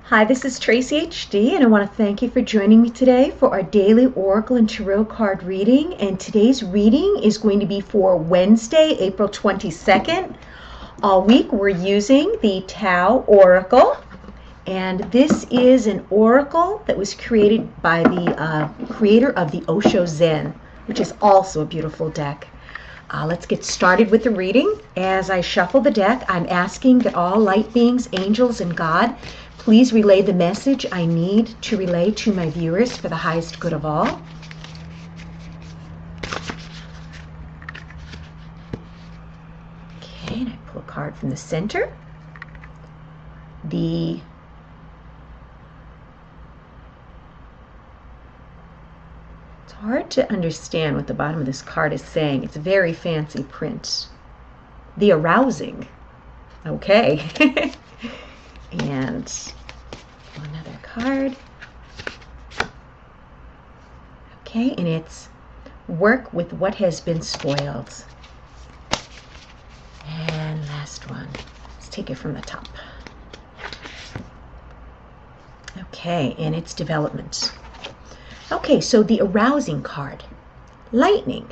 Hi, this is Tracy HD, and I want to thank you for joining me today for our daily Oracle and Tarot card reading. And today's reading is going to be for Wednesday, April 22nd. All week we're using the Tao Oracle, and this is an oracle that was created by the creator of the Osho Zen, which is also a beautiful deck. Let's get started with the reading. As I shuffle the deck, I'm asking that all light beings, angels, and God please relay the message I need to relay to my viewers for the highest good of all. Okay, and I pull a card from the center. It's hard to understand what the bottom of this card is saying. It's a very fancy print. The arousing. Okay. And another card. Okay, and it's work with what has been spoiled. And last one. Let's take it from the top. Okay, and it's development. Okay, so the arousing card. Lightning.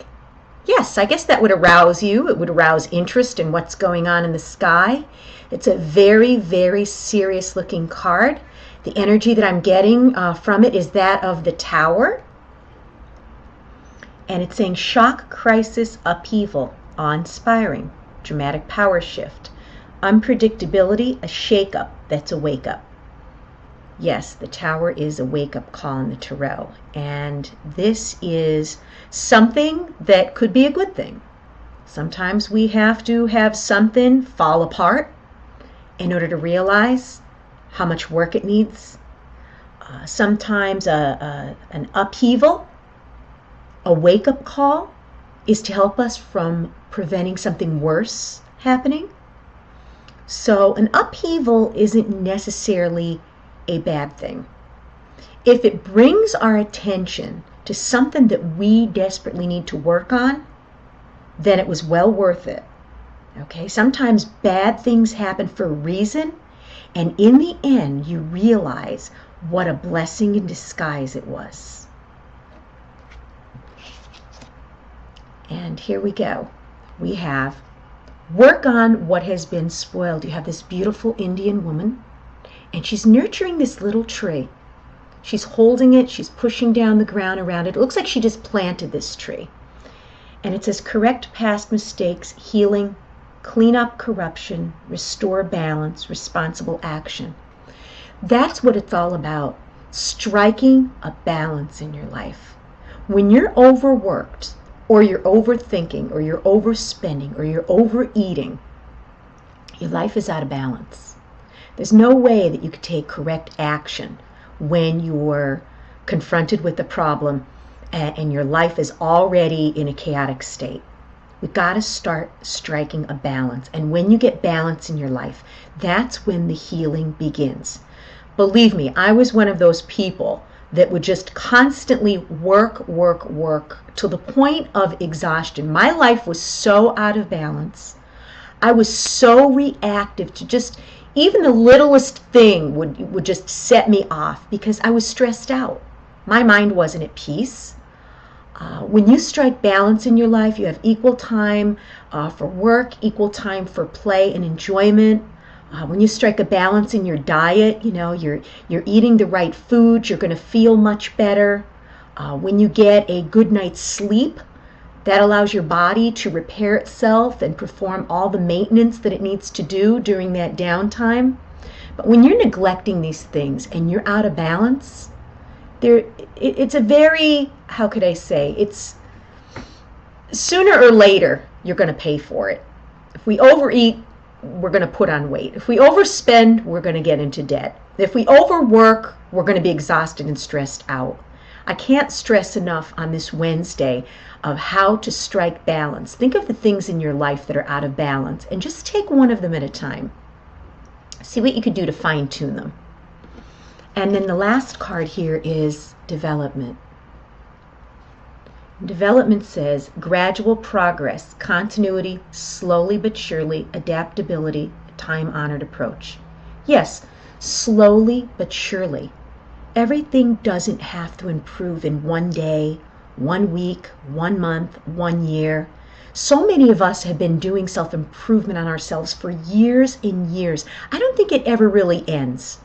Yes, I guess that would arouse you. It would arouse interest in what's going on in the sky. It's a very, very serious looking card. The energy that I'm getting from it is that of the Tower. And it's saying shock, crisis, upheaval, awe-inspiring, dramatic power shift, unpredictability, a shake-up that's a wake-up. Yes, the Tower is a wake-up call in the Tarot. And this is something that could be a good thing. Sometimes we have to have something fall apart in order to realize how much work it needs. Sometimes an upheaval, a wake-up call, is to help us from preventing something worse happening. So an upheaval isn't necessarily a bad thing. If it brings our attention to something that we desperately need to work on, then it was well worth it. Okay, sometimes bad things happen for a reason, and in the end, you realize what a blessing in disguise it was. And here we go. We have work on what has been spoiled. You have this beautiful Indian woman, and she's nurturing this little tree. She's holding it, she's pushing down the ground around it. It looks like she just planted this tree. And it says, correct past mistakes, healing, clean up corruption, restore balance, responsible action. That's what it's all about, striking a balance in your life. When you're overworked, or you're overthinking, or you're overspending, or you're overeating, your life is out of balance. There's no way that you could take correct action when you're confronted with a problem and your life is already in a chaotic state. We've got to start striking a balance. And when you get balance in your life, that's when the healing begins. Believe me, I was one of those people that would just constantly work to the point of exhaustion. My life was so out of balance. I was so reactive to just even the littlest thing would just set me off because I was stressed out. My mind wasn't at peace. When you strike balance in your life, you have equal time for work, equal time for play and enjoyment. When you strike a balance in your diet, you're eating the right foods, you're going to feel much better. When you get a good night's sleep, that allows your body to repair itself and perform all the maintenance that it needs to do during that downtime. But when you're neglecting these things and you're out of balance, it's a very, how could I say, it's sooner or later you're going to pay for it. If we overeat, we're going to put on weight. If we overspend, we're going to get into debt. If we overwork, we're going to be exhausted and stressed out. I can't stress enough on this Wednesday of how to strike balance. Think of the things in your life that are out of balance and just take one of them at a time. See what you could do to fine-tune them. And then the last card here is development. Development says gradual progress, continuity, slowly but surely, adaptability, time-honored approach. Yes, slowly but surely. Everything doesn't have to improve in one day, 1 week, 1 month, 1 year. So many of us have been doing self-improvement on ourselves for years and years. I don't think it ever really ends.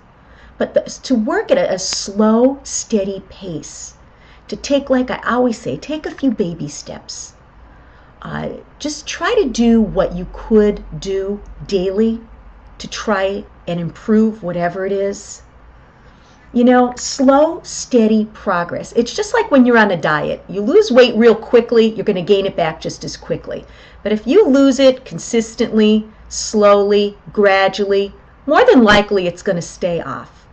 But to work at a slow, steady pace, to take, like I always say, take a few baby steps. Just try to do what you could do daily to try and improve whatever it is. You know, slow, steady progress. It's just like when you're on a diet. You lose weight real quickly, you're going to gain it back just as quickly. But if you lose it consistently, slowly, gradually, more than likely it's going to stay off.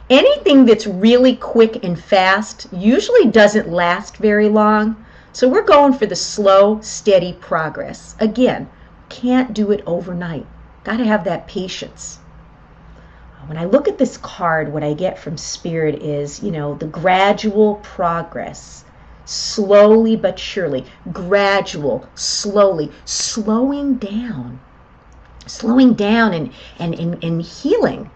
Anything that's really quick and fast usually doesn't last very long. So we're going for the slow, steady progress. Again, can't do it overnight. Got to have that patience. When I look at this card, what I get from Spirit is, you know, the gradual progress, slowly but surely, gradual, slowly, slowing down and healing,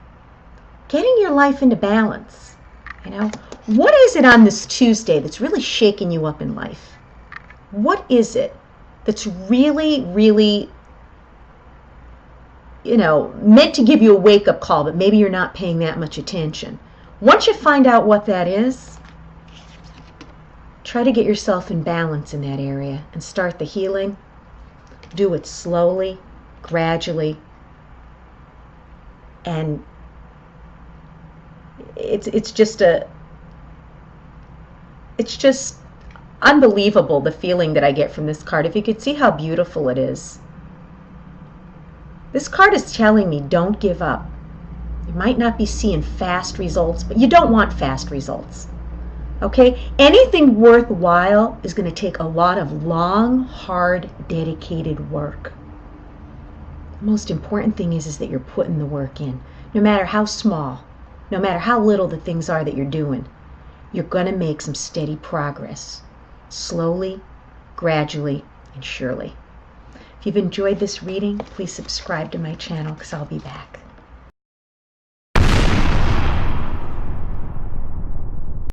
getting your life into balance. You know, what is it on this Tuesday that's really shaking you up in life? What is it that's really, really, you know, meant to give you a wake-up call, but maybe you're not paying that much attention? Once you find out what that is, try to get yourself in balance in that area and start the healing. Do it slowly, gradually, and it's just unbelievable, the feeling that I get from this card. If you could see how beautiful it is. This card is telling me don't give up. You might not be seeing fast results, but you don't want fast results. Okay? Anything worthwhile is going to take a lot of long, hard, dedicated work. The most important thing is that you're putting the work in. No matter how small, no matter how little the things are that you're doing, you're going to make some steady progress. Slowly, gradually, and surely. If you've enjoyed this reading, please subscribe to my channel because I'll be back.